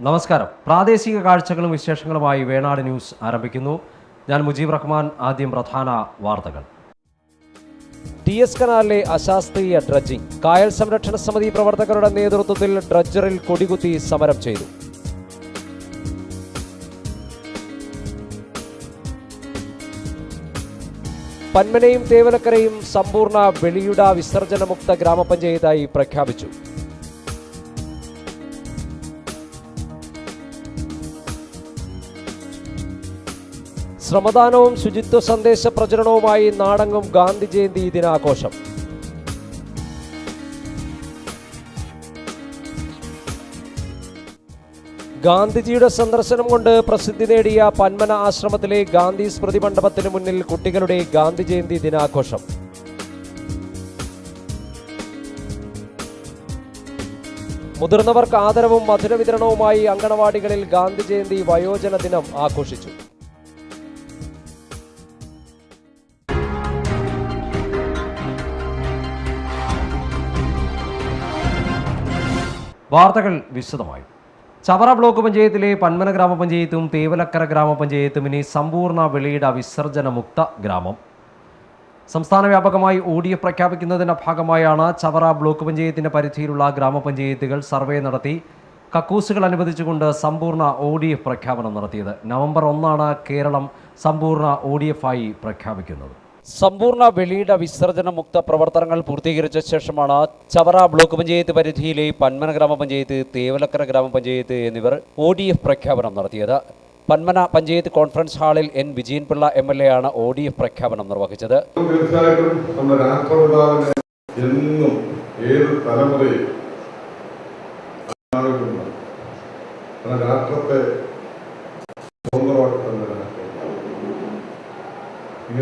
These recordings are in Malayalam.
നമസ്കാരം. പ്രാദേശിക കാഴ്ചകളും വിശേഷങ്ങളുമായി വേണാട് ന്യൂസ് ആരംഭിക്കുന്നു. ഞാൻ മുജീബ് റഹ്മാൻ. ആദ്യം പ്രധാന വാർത്തകൾ. TS കനാലിലെ അശാസ്ത്രീയ ഡ്രഡ്ജിംഗ്. കായൽ സംരക്ഷണ സമിതി പ്രവർത്തകരുടെ നേതൃത്വത്തിൽ ഡ്രഡ്ജറിൽ കൊടികുത്തി സമരം ചെയ്തു. പന്മനയും തേവലക്കരയും സമ്പൂർണ്ണ വെളിയുട വിസർജനമുക്ത ഗ്രാമപഞ്ചായത്തായി പ്രഖ്യാപിച്ചു. ശ്രമദാനവും ശുചിത്വ സന്ദേശ പ്രചരണവുമായി നാടെങ്ങും ഗാന്ധി ജയന്തി ദിനാഘോഷം. ഗാന്ധിജിയുടെ സന്ദർശനം കൊണ്ട് പ്രസിദ്ധി നേടിയ പന്മന ആശ്രമത്തിലെ ഗാന്ധി സ്മൃതി മണ്ഡപത്തിന് മുന്നിൽ കുട്ടികളുടെ ഗാന്ധി ജയന്തി ദിനാഘോഷം. മുതിർന്നവർക്ക് ആദരവും മധുരവിതരണവുമായി അങ്കണവാടികളിൽ ഗാന്ധി ജയന്തി വയോജന ദിനം ആഘോഷിച്ചു. വാർത്തകൾ വിശദമായി. ചവറ ബ്ലോക്ക് പഞ്ചായത്തിലെ പന്മന ഗ്രാമപഞ്ചായത്തും തേവലക്കര ഗ്രാമപഞ്ചായത്തും ഇനി സമ്പൂർണ്ണ വെളിയിട വിസർജനമുക്ത ഗ്രാമം. സംസ്ഥാന വ്യാപകമായി ODF പ്രഖ്യാപിക്കുന്നതിന്റെ ഭാഗമായാണ് ചവറ ബ്ലോക്ക് പഞ്ചായത്തിന്റെ പരിധിയിലുള്ള ഗ്രാമപഞ്ചായത്തുകൾ സർവേ നടത്തി കക്കൂസുകൾ അനുവദിച്ചുകൊണ്ട് സമ്പൂർണ്ണ ODF പ്രഖ്യാപനം നടത്തിയത്. നവംബർ 1 കേരളം സമ്പൂർണ്ണ ODF ആയി പ്രഖ്യാപിക്കുന്നത്. സമ്പൂർണ്ണ വെളിയിട വിസർജന മുക്ത പ്രവർത്തനങ്ങൾ പൂർത്തീകരിച്ച ശേഷമാണ് ചവറ ബ്ലോക്ക് പഞ്ചായത്ത് പരിധിയിലെ പന്മന ഗ്രാമപഞ്ചായത്ത്, തേവലക്കര ഗ്രാമപഞ്ചായത്ത് എന്നിവർ ODF പ്രഖ്യാപനം നടത്തിയത്. പന്മന പഞ്ചായത്ത് കോൺഫറൻസ് ഹാളിൽ N. വിജയൻപിള്ള MLA ആണ് ODF പ്രഖ്യാപനം നിർവഹിച്ചത്. തീർച്ചയായിട്ടും നമ്മുടെ രാഷ്ട്രപിതാവിനെ എന്നും ഏത് തലമുറയിൽ രാഷ്ട്രത്തെ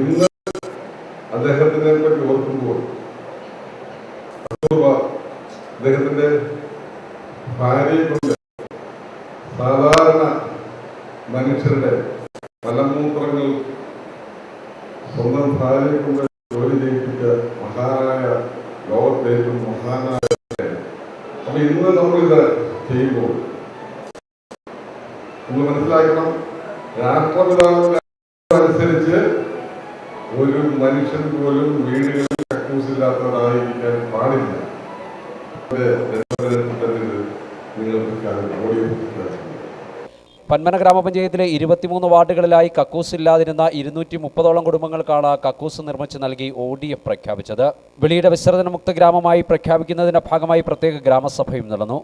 ഇന്ന് അദ്ദേഹത്തിനെ പറ്റി ഓർക്കുമ്പോൾ അദ്ദേഹത്തിന്റെ ഭാര്യയെ കൊണ്ട് സാധാരണ മനുഷ്യരുടെ മലമൂത്രങ്ങൾ സ്വന്തം ഭാര്യയെ കൊണ്ട് ജോലി ചെയ്യിപ്പിച്ച മഹാനായ ലോകത്തേക്കും മഹാനായ. അപ്പൊ ഇന്ന് നമ്മളിത് ചെയ്യുമ്പോൾ നമ്മൾ മനസ്സിലാക്കണം, രാഷ്ട്രപിതാവിന്റെ അനുസരിച്ച് ഒരു മനുഷ്യൻ പോലും വീടുകളിൽ കക്കൂസില്ലാത്തവരായിരിക്കാൻ പാടില്ല. പന്മന ഗ്രാമപഞ്ചായത്തിലെ 23 വാർഡുകളിലായി കക്കൂസ് ഇല്ലാതിരുന്ന 230ഓളം കുടുംബങ്ങൾക്കാണ് കക്കൂസ് നിർമ്മിച്ച് നൽകി ODF പ്രഖ്യാപിച്ചത്. വെളിയിട വിസർജനമുക്ത ഗ്രാമമായി പ്രഖ്യാപിക്കുന്നതിന്റെ ഭാഗമായി പ്രത്യേക ഗ്രാമസഭയും നടന്നു.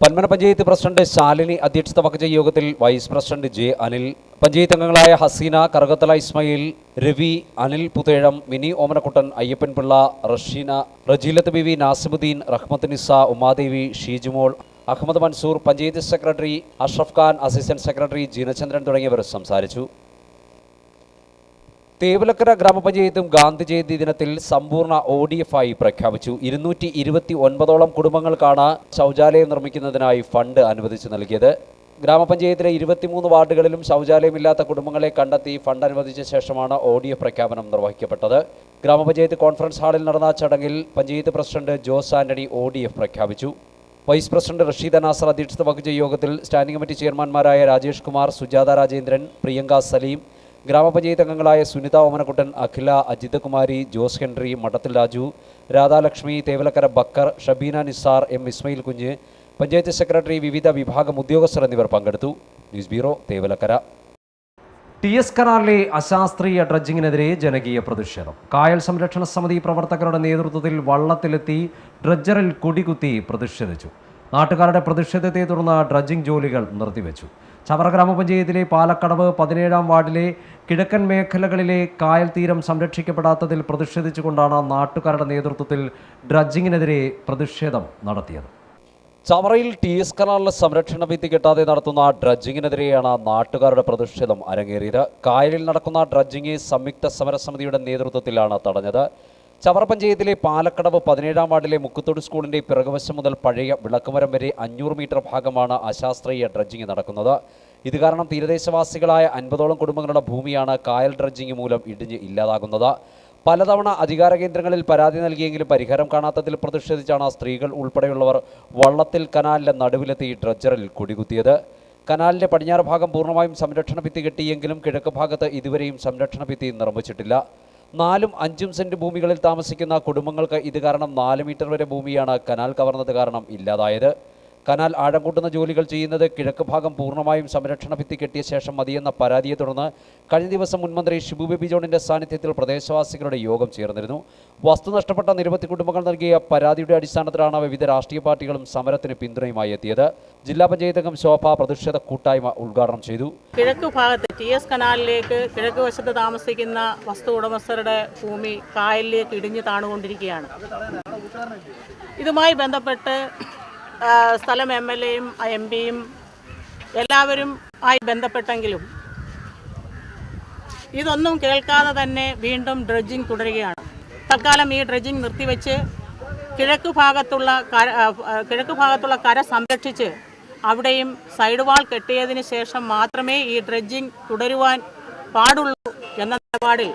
പന്മന പഞ്ചായത്ത് പ്രസിഡന്റ് ശാലിനി അധ്യക്ഷത വഹിച്ച യോഗത്തിൽ vice president J. Anil, panchayat അംഗങ്ങളായ Haseena, Karukathala Ismail, Ravi, Anil Puthezham, Mini Omanakuttan, Ayyappan Pillai, Rasheena, Rajeelath Beevi, Nasimuddin, Rahmath Nisa, Umadevi, Sheejumol, Ahammed Mansoor, panchayat secretary Ashraf Khan, assistant secretary Jeenachandran തുടങ്ങിയവർ സംസാരിച്ചു. തേവലക്കര ഗ്രാമപഞ്ചായത്തും ഗാന്ധി ജയന്തി ദിനത്തിൽ സമ്പൂർണ്ണ ODF ആയി പ്രഖ്യാപിച്ചു. 229ഓളം കുടുംബങ്ങൾക്കാണ് ശൗചാലയം നിർമ്മിക്കുന്നതിനായി ഫണ്ട് അനുവദിച്ചു നൽകിയത്. ഗ്രാമപഞ്ചായത്തിലെ 23 വാർഡുകളിലും ശൗചാലയമില്ലാത്ത കുടുംബങ്ങളെ കണ്ടെത്തി ഫണ്ട് അനുവദിച്ച ശേഷമാണ് ODF പ്രഖ്യാപനം നിർവഹിക്കപ്പെട്ടത്. ഗ്രാമപഞ്ചായത്ത് കോൺഫറൻസ് ഹാളിൽ നടന്ന ചടങ്ങിൽ പഞ്ചായത്ത് പ്രസിഡന്റ് ജോസ് ആന്റണി ODF പ്രഖ്യാപിച്ചു. വൈസ് പ്രസിഡന്റ് റഷീദ നാസർ അധ്യക്ഷത വഹിച്ച യോഗത്തിൽ സ്റ്റാൻഡിംഗ് കമ്മിറ്റി ചെയർമാൻമാരായ രാജേഷ് കുമാർ, സുജാത രാജേന്ദ്രൻ, പ്രിയങ്ക സലീം, ഗ്രാമപഞ്ചായത്ത് അംഗങ്ങളായ സുനിത ഓമനക്കുട്ടൻ, അഖില, അജിത് കുമാരി, ജോസ് ഹെൻറി, മഠത്തിൽ രാജു, രാധാലക്ഷ്മി, തേവലക്കര ബക്കർ, ഷബീന നിസാർ, M. ഇസ്മയിൽ കുഞ്ഞ്, പഞ്ചായത്ത് സെക്രട്ടറി, വിവിധ വിഭാഗം ഉദ്യോഗസ്ഥർ എന്നിവർ പങ്കെടുത്തു. News bureau, Thevalakkara. TS കനാലിലെ അശാസ്ത്രീയ ഡ്രഡ്ജിങ്ങിനെതിരെ ജനകീയ പ്രതിഷേധം. കായൽ സംരക്ഷണ സമിതി പ്രവർത്തകരുടെ നേതൃത്വത്തിൽ വള്ളത്തിലെത്തി ഡ്രഡ്ജറിൽ കൊടികുത്തി പ്രതിഷേധിച്ചു. നാട്ടുകാരുടെ പ്രതിഷേധത്തെ തുടർന്ന് ഡ്രഡ്ജിംഗ് ജോലികൾ നിർത്തിവെച്ചു. ചവറ ഗ്രാമപഞ്ചായത്തിലെ പാലക്കടവ് 17-ാം വാർഡിലെ കിഴക്കൻ മേഖലകളിലെ കായൽ തീരം സംരക്ഷിക്കപ്പെടാത്തതിൽ പ്രതിഷേധിച്ചുകൊണ്ടാണ് നാട്ടുകാരുടെ നേതൃത്വത്തിൽ ഡ്രഡ്ജിങ്ങിനെതിരെ പ്രതിഷേധം നടത്തിയത്. ചവറയിൽ TS കനാലിലെ സംരക്ഷണ ഭിത്തി കെട്ടാതെ നടത്തുന്ന ഡ്രഡ്ജിങ്ങിനെതിരെയാണ് നാട്ടുകാരുടെ പ്രതിഷേധം അരങ്ങേറിയത്. കായലിൽ നടക്കുന്ന ഡ്രഡ്ജിംഗ് സംയുക്ത സമരസമിതിയുടെ നേതൃത്വത്തിലാണ് തടഞ്ഞത്. ചവറ പഞ്ചായത്തിലെ പാലക്കടവ് 17-ാം വാർഡിലെ മുക്കുത്തോട് സ്കൂളിന്റെ പിറകുവശം മുതൽ പഴയ വിളക്കുമരം വരെ 500 മീറ്റർ ഭാഗമാണ് അശാസ്ത്രീയ ഡ്രഡ്ജിംഗ് നടക്കുന്നത്. ഇത് കാരണം തീരദേശവാസികളായ 50ഓളം കുടുംബങ്ങളുടെ ഭൂമിയാണ് കായൽ ഡ്രഡ്ജിംഗ് മൂലം ഇടിഞ്ഞ് ഇല്ലാതാകുന്നത്. പലതവണ അധികാര കേന്ദ്രങ്ങളിൽ പരാതി നൽകിയെങ്കിലും പരിഹാരം കാണാത്തതിൽ പ്രതിഷേധിച്ചാണ് സ്ത്രീകൾ ഉൾപ്പെടെയുള്ളവർ വള്ളത്തിൽ കനാലിന്റെ നടുവിലെത്തി ഡ്രഡ്ജറിൽ കൊടികുത്തിയത്. കനാലിന്റെ പടിഞ്ഞാറ് ഭാഗം പൂർണ്ണമായും സംരക്ഷണ ഭിത്തി കെട്ടിയെങ്കിലും കിഴക്ക് ഭാഗത്ത് ഇതുവരെയും സംരക്ഷണ ഭിത്തി നിർമ്മിച്ചിട്ടില്ല. 4ഉം 5ഉം സെന്റ് ഭൂമികളിൽ താമസിക്കുന്ന കുടുംബങ്ങൾക്ക് ഇത് കാരണം 4 മീറ്റർ വരെ ഭൂമിയാണ് കനാൽ കവർന്നത് കാരണം ഇല്ലാതായത്. കനാൽ ആഴം കൂട്ടുന്ന ജോലികൾ ചെയ്യുന്നത് കിഴക്ക് ഭാഗം പൂർണ്ണമായും സംരക്ഷണ ഭിത്തി കെട്ടിയ ശേഷം മതിയെന്ന പരാതിയെ തുടർന്ന് കഴിഞ്ഞ ദിവസം മുൻമന്ത്രി ഷിബു ബേബി ജോണിന്റെ സാന്നിധ്യത്തിൽ പ്രദേശവാസികളുടെ യോഗം ചേർന്നിരുന്നു. വസ്തു നഷ്ടപ്പെട്ട നിരവധി കുടുംബങ്ങൾ നൽകിയ പരാതിയുടെ അടിസ്ഥാനത്തിലാണ് വിവിധ രാഷ്ട്രീയ പാർട്ടികളും സമരത്തിന് പിന്തുണയുമായി എത്തിയത്. ജില്ലാ പഞ്ചായത്ത് അംഗം ശോഭ പ്രതിഷേധ കൂട്ടായ്മ ഉദ്ഘാടനം ചെയ്തു. കിഴക്ക് ഭാഗത്ത് TS കനാലിലേക്ക് കിഴക്ക് വശത്ത് താമസിക്കുന്ന വസ്തു ഉടമസ്ഥരുടെ ഭൂമി കായലിലേക്ക് ഇടിഞ്ഞു താണുകൊണ്ടിരിക്കുകയാണ്. ഇതുമായി ബന്ധപ്പെട്ട് സ്ഥലം MLAയും MP യും എല്ലാവരും ആയി ബന്ധപ്പെട്ടെങ്കിലും ഇതൊന്നും കേൾക്കാതെ തന്നെ വീണ്ടും ഡ്രഡ്ജിംഗ് തുടരുകയാണ്. തൽക്കാലം ഈ ഡ്രഡ്ജിംഗ് നിർത്തിവെച്ച് കിഴക്ക് ഭാഗത്തുള്ള കര സംരക്ഷിച്ച് അവിടെയും സൈഡ് വാൾ കെട്ടിയതിന് ശേഷം മാത്രമേ ഈ ഡ്രഡ്ജിംഗ് തുടരുവാൻ പാടുള്ളൂ എന്ന നിലപാടിൽ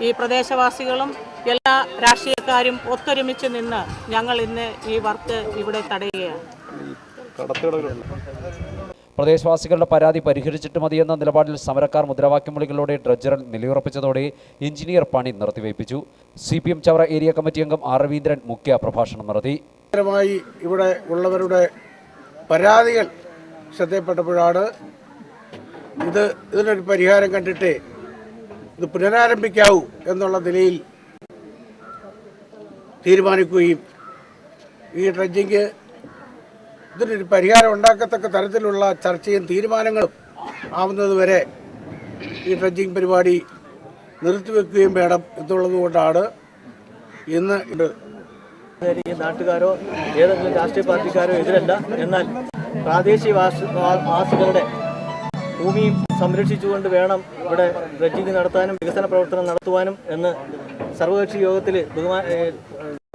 ഈ പ്രദേശവാസികളും എല്ലാ രാഷ്ട്രീയക്കാരും ഒത്തൊരുമിച്ച് നിന്ന് ഞങ്ങൾ ഇന്ന് ഈ വർക്ക് ഇവിടെ തടയുകയാണ്. പ്രദേശവാസികളുടെ പരാതി പരിഹരിച്ചിട്ട് മതിയെന്ന നിലപാടിൽ സമരക്കാർ മുദ്രാവാക്യം വിളികളോടെ ഡ്രഡ്ജറിൽ നിലയുറപ്പിച്ചതോടെ എഞ്ചിനീയർ പണി നിർത്തിവയ്പ്പിച്ചു. CPM ചവറ ഏരിയ കമ്മിറ്റി അംഗം R. രവീന്ദ്രൻ മുഖ്യ പ്രഭാഷണം നടത്തി. ഇവിടെ ഉള്ളവരുടെ പരാതികൾ ശ്രദ്ധയപ്പെട്ടപ്പോഴാണ് ഇതിനൊരു പരിഹാരം കണ്ടിട്ട് ഇത് പുനരാരംഭിക്കാവൂ എന്നുള്ള നിലയിൽ തീരുമാനിക്കുകയും ഈ ഡ്രഡ്ജിങ് ഇതിനൊരു പരിഹാരം ഉണ്ടാക്കത്തക്ക തരത്തിലുള്ള ചർച്ചയും തീരുമാനങ്ങളും ആവുന്നതുവരെ ഈ ഡ്രഡ്ജിങ് പരിപാടി നിർത്തിവെക്കുകയും വേണം എന്നുള്ളത് കൊണ്ടാണ് ഇന്ന് നാട്ടുകാരോ ഏതെങ്കിലും രാഷ്ട്രീയ പാർട്ടിക്കാരോ എതിരല്ല. എന്നാൽ പ്രാദേശികവാസികളുടെ ഭൂമിയും സംരക്ഷിച്ചുകൊണ്ട് വേണം ഇവിടെ ഡ്രഡ്ജിംഗ് നടത്താനും വികസന പ്രവർത്തനം നടത്തുവാനും എന്ന് സർവകക്ഷി യോഗത്തിൽ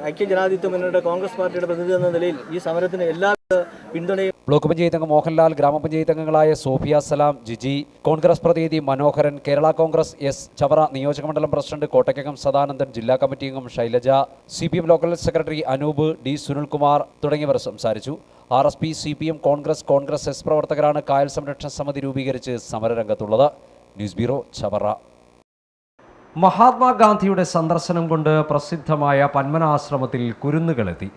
ഐക്യജനാധിപത്യ മുന്നണിയുടെ കോൺഗ്രസ് പാർട്ടിയുടെ പ്രതിനിധി എന്ന നിലയിൽ ഈ സമരത്തിന് എല്ലാവിധ പിന്തുണയും. ബ്ലോക്ക് പഞ്ചായത്ത് അംഗം മോഹൻലാൽ, ഗ്രാമപഞ്ചായത്ത് അംഗങ്ങളായ സോഫിയ സലാം, ജിജി, കോൺഗ്രസ് പ്രതിനിധി മനോഹരൻ, കേരള കോൺഗ്രസ് S. ചവറ നിയോജകമണ്ഡലം പ്രസിഡന്റ് കോട്ടയ്ക്കകം സദാനന്ദൻ, ജില്ലാ കമ്മിറ്റി അംഗം Shailaja, CPM local secretary Anoop, D. Sunilkumar തുടങ്ങിയവർ സംസാരിച്ചു. RSP, CPM, കോൺഗ്രസ് S പ്രവർത്തകരാണ് കായൽ സംരക്ഷണ സമിതി രൂപീകരിച്ച് സമരരംഗത്തുള്ളത്. News bureau, Chavara. മഹാത്മാഗാന്ധിയുടെ സന്ദർശനം കൊണ്ട് പ്രസിദ്ധമായ പന്മന ആശ്രമത്തിൽ കുരുന്നുകളെത്തി.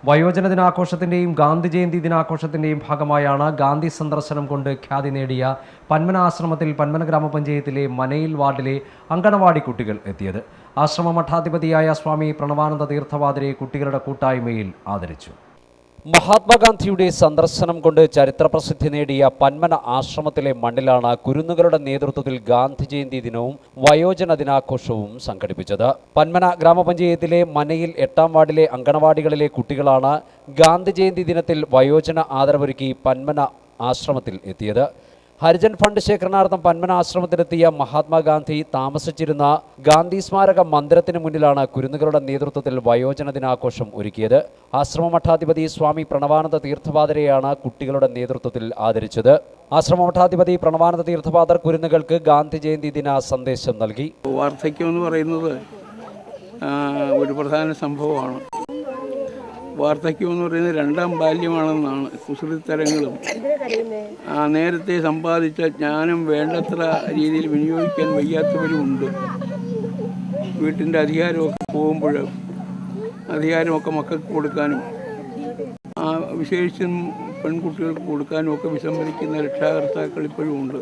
വയോജന ദിനാഘോഷത്തിൻ്റെയും ഗാന്ധി ജയന്തി ദിനാഘോഷത്തിൻ്റെയും ഭാഗമായാണ് ഗാന്ധി സന്ദർശനം കൊണ്ട് ഖ്യാതി നേടിയ പന്മന ആശ്രമത്തിൽ പന്മന ഗ്രാമപഞ്ചായത്തിലെ മനയിൽ വാർഡിലെ അങ്കണവാടി കുട്ടികൾ എത്തിയത്. ആശ്രമ മഠാധിപതിയായ സ്വാമി പ്രണവാനന്ദ തീർത്ഥവാദരെ കുട്ടികളുടെ കൂട്ടായ്മയിൽ ആദരിച്ചു. മഹാത്മാഗാന്ധിയുടെ സന്ദർശനം കൊണ്ട് ചരിത്രപ്രസിദ്ധി നേടിയ പന്മന ആശ്രമത്തിലെ മണ്ണിലാണ് കുരുന്നുകളുടെ നേതൃത്വത്തിൽ ഗാന്ധി ജയന്തി ദിനവും വയോജന ദിനാഘോഷവും സംഘടിപ്പിച്ചത്. പന്മന ഗ്രാമപഞ്ചായത്തിലെ മനയിൽ 8ാം വാർഡിലെ അങ്കണവാടികളിലെ കുട്ടികളാണ് ഗാന്ധി ജയന്തി ദിനത്തിൽ വയോജന ആദരവൊരുക്കി പന്മന ആശ്രമത്തിൽ എത്തിയത്. ഹരിജൻ ഫണ്ട് ശേഖരണാർത്ഥം പന്മന ആശ്രമത്തിലെത്തിയ മഹാത്മാഗാന്ധി താമസിച്ചിരുന്ന ഗാന്ധി സ്മാരക മന്ദിരത്തിന് മുന്നിലാണ് കുരുന്നുകളുടെ നേതൃത്വത്തിൽ വയോജന ദിനാഘോഷം ഒരുക്കിയത്. ആശ്രമ മഠാധിപതി സ്വാമി പ്രണവാനന്ദ തീർത്ഥവാദരെയാണ് കുട്ടികളുടെ നേതൃത്വത്തിൽ ആദരിച്ചത്. ആശ്രമ മഠാധിപതി പ്രണവാനന്ദ തീർത്ഥവാദർ കുരുന്നുകൾക്ക് ഗാന്ധി ജയന്തി ദിന സന്ദേശം നൽകി. വാർദ്ധക്യം എന്ന് പറയുന്നത് ഒരു പ്രധാന സംഭവമാണ്. വാർദ്ധക്യം എന്ന് പറയുന്നത് 2ാം ബാല്യമാണെന്നാണ്. കുസൃതിത്തരങ്ങളും നേരത്തെ സമ്പാദിച്ച ജ്ഞാനം വേണ്ടത്ര രീതിയിൽ വിനിയോഗിക്കാൻ വയ്യാത്തവരുമുണ്ട്. വീട്ടിൻ്റെ അധികാരമൊക്കെ പോകുമ്പോൾ അധികാരമൊക്കെ മക്കൾക്ക് കൊടുക്കാനും വിശേഷിച്ചും പെൺകുട്ടികൾക്ക് കൊടുക്കാനും ഒക്കെ വിസമ്മതിക്കുന്ന രക്ഷാകർത്താക്കൾ ഇപ്പോഴും ഉണ്ട്.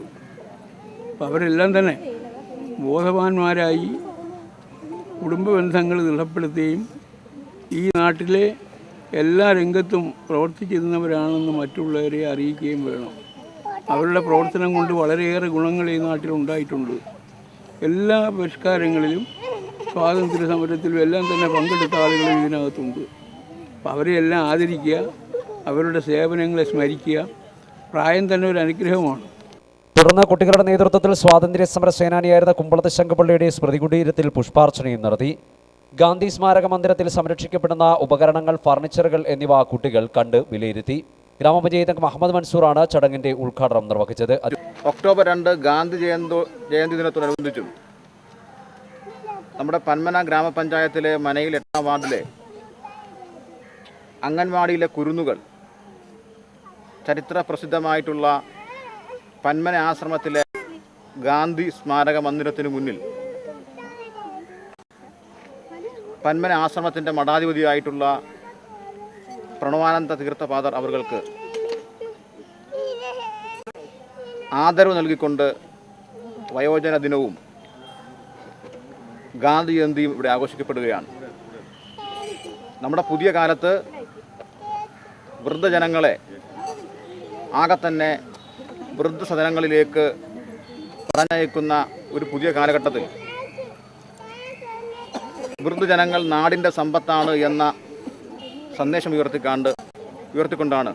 അപ്പം അവരെല്ലാം തന്നെ ബോധവാന്മാരായി കുടുംബ ബന്ധങ്ങൾ ദൃഢപ്പെടുത്തുകയും ഈ നാട്ടിലെ എല്ലാ രംഗത്തും പ്രവർത്തിച്ചിരുന്നവരാണെന്ന് മറ്റുള്ളവരെ അറിയിക്കുകയും വേണം. അവരുടെ പ്രവർത്തനം കൊണ്ട് വളരെയേറെ ഗുണങ്ങൾ ഈ നാട്ടിൽ ഉണ്ടായിട്ടുണ്ട്. എല്ലാ പരിഷ്കാരങ്ങളിലും സ്വാതന്ത്ര്യ സമരത്തിലും എല്ലാം തന്നെ പങ്കെടുത്ത ആളുകൾ ഇതിനകത്തുണ്ട്. അപ്പോൾ അവരെയെല്ലാം ആദരിക്കുക, അവരുടെ സേവനങ്ങളെ സ്മരിക്കുക. പ്രായം തന്നെ ഒരു അനുഗ്രഹമാണ്. തുടർന്ന് കുട്ടികളുടെ നേതൃത്വത്തിൽ സ്വാതന്ത്ര്യ സമര സേനാനിയായിരുന്ന കുമ്പളത്ത് ശങ്കപ്പള്ളിയുടെ സ്മൃതി കുടീരത്തിൽ പുഷ്പാർച്ചനയും നടത്തി. ഗാന്ധി സ്മാരക മന്ദിരത്തിൽ സംരക്ഷിക്കപ്പെടുന്ന ഉപകരണങ്ങൾ, ഫർണിച്ചറുകൾ എന്നിവ കുട്ടികൾ കണ്ട് വിലയിരുത്തി. ഗ്രാമപഞ്ചായത്ത് അംഗം അഹമ്മദ് മൻസൂറാണ് ചടങ്ങിന്റെ ഉദ്ഘാടനം നിർവഹിച്ചത്. ഒക്ടോബർ 2 ഗാന്ധി ജയന്തി ദിനത്തോടനുബന്ധിച്ചും നമ്മുടെ പന്മന ഗ്രാമപഞ്ചായത്തിലെ മനയിൽ 8ാം വാർഡിലെ അംഗൻവാടിയിലെ കുരുന്നുകൾ ചരിത്ര പ്രസിദ്ധമായിട്ടുള്ള പന്മന ആശ്രമത്തിലെ ഗാന്ധി സ്മാരക മന്ദിരത്തിന് മുന്നിൽ പന്മന ആശ്രമത്തിൻ്റെ മഠാധിപതിയായിട്ടുള്ള പ്രണവാനന്ദ തീർത്ഥപാദർ അവർക്ക് ആദരവ് നൽകിക്കൊണ്ട് വയോജന ദിനവും ഗാന്ധി ജയന്തിയും ഇവിടെ ആഘോഷിക്കപ്പെടുകയാണ്. നമ്മുടെ പുതിയ കാലത്ത് വൃദ്ധജനങ്ങളെ ആകെ തന്നെ വൃദ്ധസദനങ്ങളിലേക്ക് പറഞ്ഞയക്കുന്ന ഒരു പുതിയ കാലഘട്ടത്തിൽ വൃദ്ധജനങ്ങൾ നാടിൻ്റെ സമ്പത്താണ് എന്ന സന്ദേശം ഉയർത്തിക്കൊണ്ടാണ്